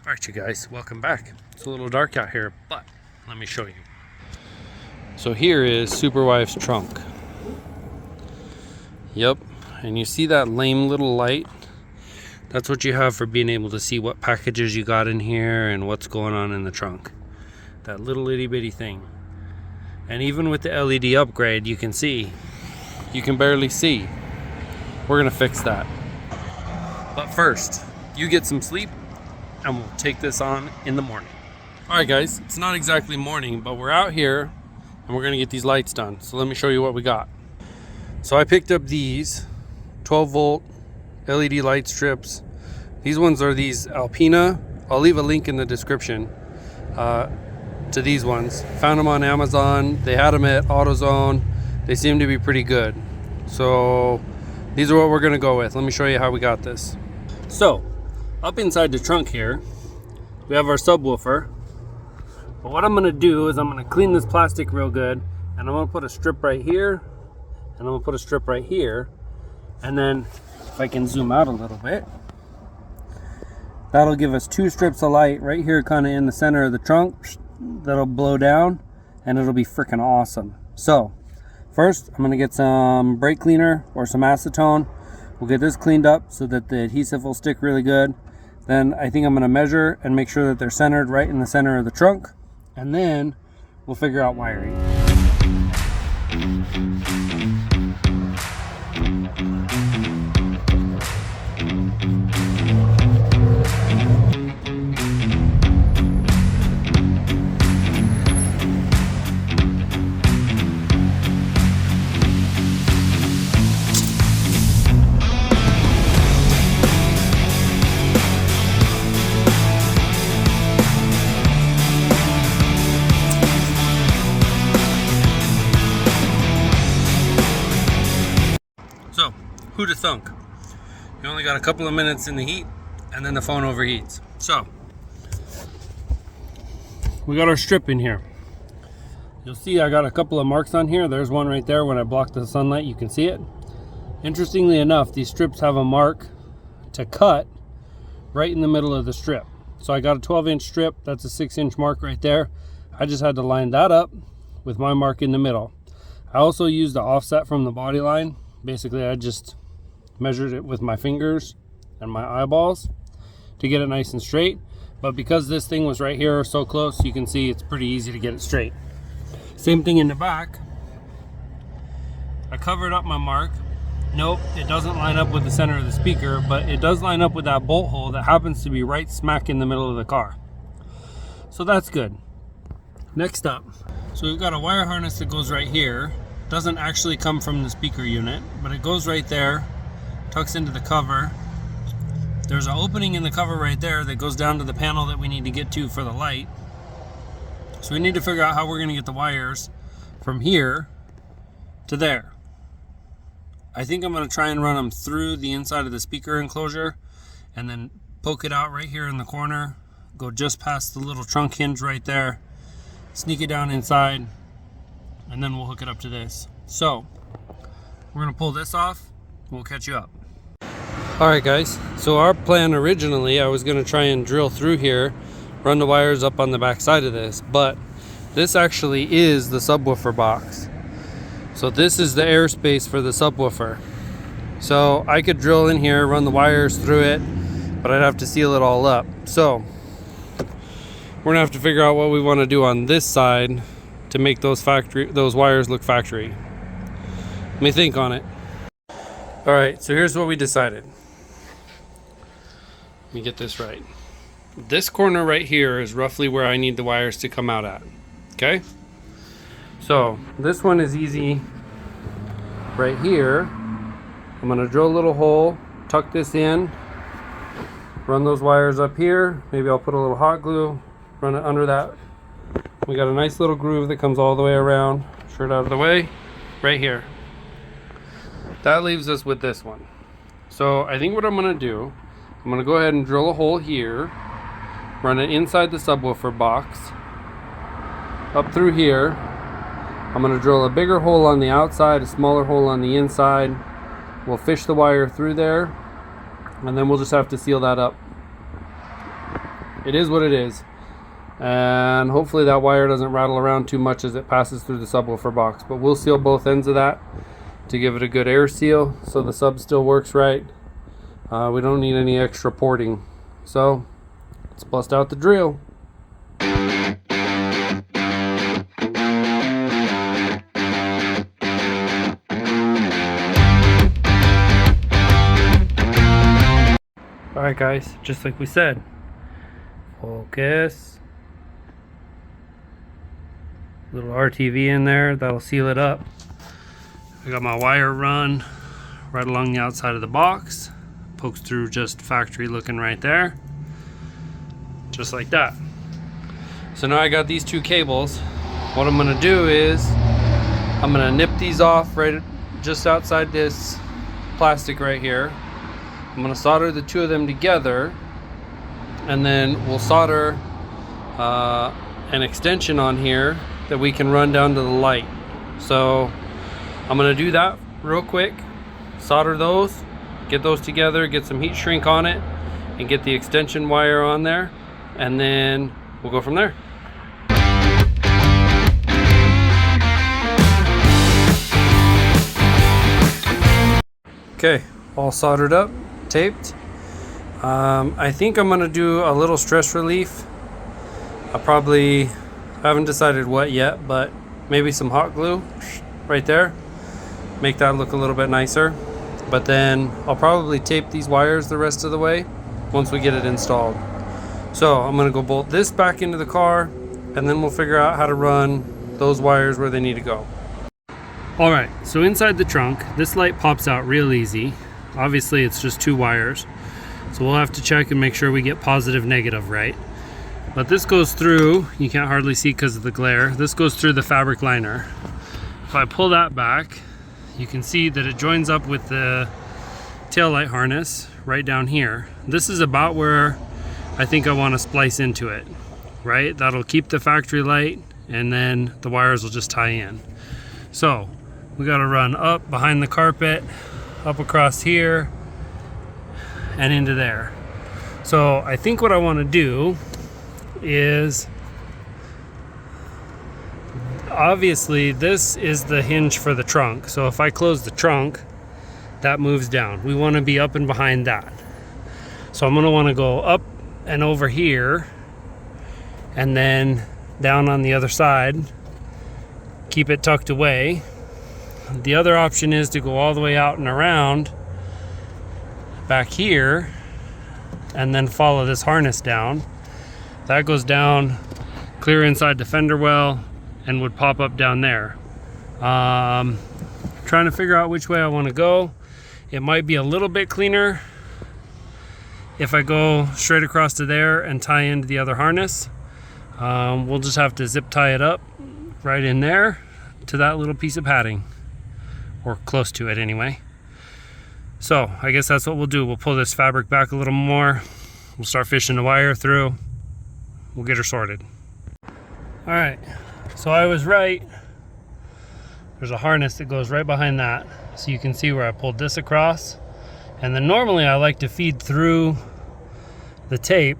Alright you guys, welcome back. It's a little dark out here, but let me show you. So here is Superwife's trunk. Yep, and you see that lame little light? That's what you have for being able to see what packages you got in here and what's going on in the trunk. That little itty bitty thing. And even with the LED upgrade, you can see. You can barely see. We're gonna fix that. But first, you get some sleep and we'll take this on in the morning. Alright guys, it's not exactly morning, but we're out here and we're gonna get these lights done. So let me show you what we got. So I picked up these 12 volt LED light strips. These ones are these Alpina. I'll leave a link in the description to these ones. Found them on Amazon. They had them at AutoZone. They seem to be pretty good. So these are what we're gonna go with. Let me show you how we got this. So up inside the trunk here, we have our subwoofer. But what I'm gonna do is I'm gonna clean this plastic real good, and I'm gonna put a strip right here, and I'm gonna put a strip right here, and then if I can zoom out a little bit, that'll give us two strips of light right here kind of in the center of the trunk that'll blow down, and it'll be freaking awesome. So first I'm gonna get some brake cleaner or some acetone. We'll get this cleaned up so that the adhesive will stick really good. Then I think I'm gonna measure and make sure that they're centered right in the center of the trunk, and then we'll figure out wiring. So, who'da thunk? You only got a couple of minutes in the heat and then the phone overheats. So, we got our strip in here. You'll see I got a couple of marks on here. There's one right there. When I block the sunlight, you can see it. Interestingly enough, these strips have a mark to cut right in the middle of the strip. So I got a 12-inch strip. That's a 6-inch mark right there. I just had to line that up with my mark in the middle. I also used the offset from the body line. Basically, I just measured it with my fingers and my eyeballs to get it nice and straight. But because this thing was right here so close, you can see it's pretty easy to get it straight. Same thing in the back. I covered up my mark. Nope, it doesn't line up with the center of the speaker, but it does line up with that bolt hole that happens to be right smack in the middle of the car. So that's good. Next up, so we've got a wire harness that goes right here. Doesn't actually come from the speaker unit, but it goes right there, tucks into the cover. There's an opening in the cover right there that goes down to the panel that we need to get to for the light. So we need to figure out how we're going to get the wires from here to there. I think I'm going to try and run them through the inside of the speaker enclosure and then poke it out right here in the corner, go just past the little trunk hinge right there, sneak it down inside, and then we'll hook it up to this. So we're gonna pull this off, we'll catch you up. All right guys, so our plan originally, I was gonna try and drill through here, run the wires up on the back side of this, but this actually is the subwoofer box. So this is the airspace for the subwoofer. So I could drill in here, run the wires through it, but I'd have to seal it all up. So we're gonna have to figure out what we wanna do on this side to make those wires look factory. Let me think on it. All right, so here's what we decided. Let me get this right. This corner right here is roughly where I need the wires to come out at, okay? So this one is easy right here. I'm gonna drill a little hole, tuck this in, run those wires up here. Maybe I'll put a little hot glue, run it under that. We got a nice little groove that comes all the way around. Shirt out of the way, right here. That leaves us with this one. So I think what I'm gonna do, I'm gonna go ahead and drill a hole here, run it inside the subwoofer box, up through here. I'm gonna drill a bigger hole on the outside, a smaller hole on the inside. We'll fish the wire through there, and then we'll just have to seal that up. it is what it is. And hopefully that wire doesn't rattle around too much as it passes through the subwoofer box. But we'll seal both ends of that to give it a good air seal so the sub still works right. We don't need any extra porting. So let's bust out the drill. Alright guys, just like we said, focus. Little RTV in there, that'll seal it up. I got my wire run right along the outside of the box. Pokes through just factory looking right there. Just like that. So now I got these two cables. What I'm gonna do is, I'm gonna nip these off right just outside this plastic right here. I'm gonna solder the two of them together, and then we'll solder an extension on here that we can run down to the light. So I'm gonna do that real quick, solder those, get those together, get some heat shrink on it, and get the extension wire on there, and then we'll go from there. Okay, all soldered up, taped. I think I'm gonna do a little stress relief. I haven't decided what yet, but maybe some hot glue right there, make that look a little bit nicer. But then I'll probably tape these wires the rest of the way once we get it installed. So I'm gonna go bolt this back into the car, and then we'll figure out how to run those wires where they need to go. All right, so inside the trunk, this light pops out real easy. Obviously it's just two wires, so we'll have to check and make sure we get positive negative right. But this goes through, you can't hardly see because of the glare, this goes through the fabric liner. If I pull that back, you can see that it joins up with the taillight harness right down here. This is about where I think I want to splice into it, right? That'll keep the factory light, and then the wires will just tie in. So we got to run up behind the carpet, up across here, and into there. So I think what I want to do is, obviously this is the hinge for the trunk. So if I close the trunk, that moves down. We want to be up and behind that. So I'm going to want to go up and over here, and then down on the other side, keep it tucked away. The other option is to go all the way out and around back here, and then follow this harness down. That goes down clear inside the fender well and would pop up down there. Trying to figure out which way I want to go. It might be a little bit cleaner if I go straight across to there and tie into the other harness. We'll just have to zip tie it up right in there to that little piece of padding, or close to it anyway. So I guess that's what we'll do. We'll pull this fabric back a little more. We'll start fishing the wire through. We'll get her sorted. All right, so I was right. There's a harness that goes right behind that. So you can see where I pulled this across. And then normally I like to feed through the tape,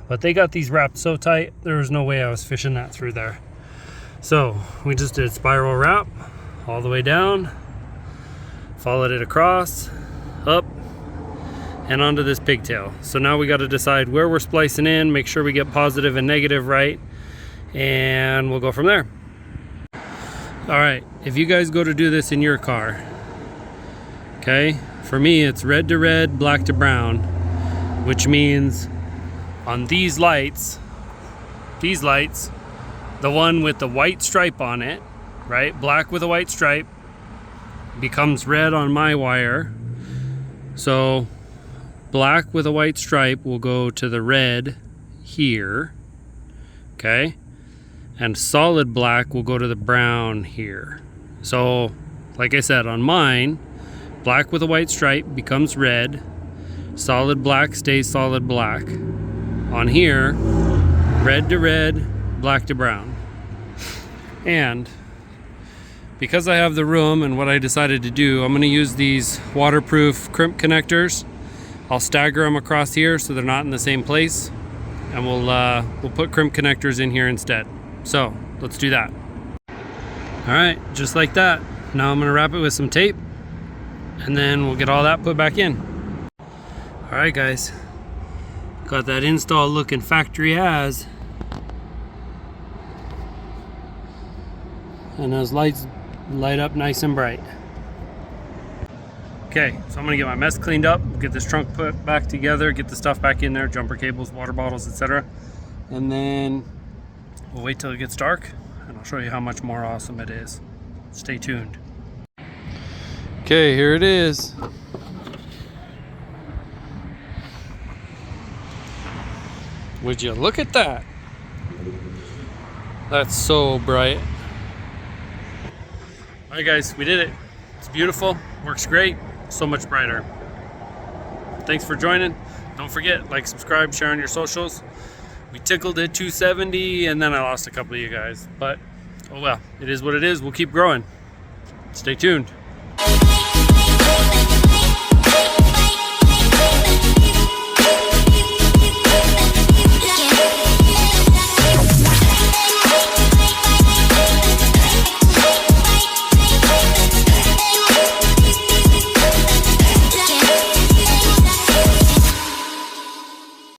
but they got these wrapped so tight, there was no way I was fishing that through there. So we just did spiral wrap all the way down, followed it across, up, and onto this pigtail. So now we got to decide where we're splicing in, make sure we get positive and negative right, and we'll go from there. All right, if you guys go to do this in your car, okay, for me it's red to red, black to brown, which means on these lights, the one with the white stripe on it, right, black with a white stripe, becomes red on my wire. So black with a white stripe will go to the red here, okay, and solid black will go to the brown here. So like I said, on mine, black with a white stripe becomes red, solid black stays solid black. On here, red to red, black to brown. And because I have the room and what I decided to do, I'm going to use these waterproof crimp connectors. I'll stagger them across here so they're not in the same place. and we'll put crimp connectors in here instead. So let's do that. All right, just like that. Now I'm gonna wrap it with some tape, and then we'll get all that put back in. All right, guys, got that install looking factory as, and those lights light up nice and bright. Okay, so I'm gonna get my mess cleaned up, get this trunk put back together, get the stuff back in there, jumper cables, water bottles, etc. And then we'll wait till it gets dark, and I'll show you how much more awesome it is. Stay tuned. Okay, here it is. Would you look at that? That's so bright. All right, guys, we did it. It's beautiful, works great, so much brighter. Thanks for joining. Don't forget, like, subscribe, share on your socials. We tickled at 270, and then I lost a couple of you guys, but oh well, it is what it is. We'll keep growing. Stay tuned.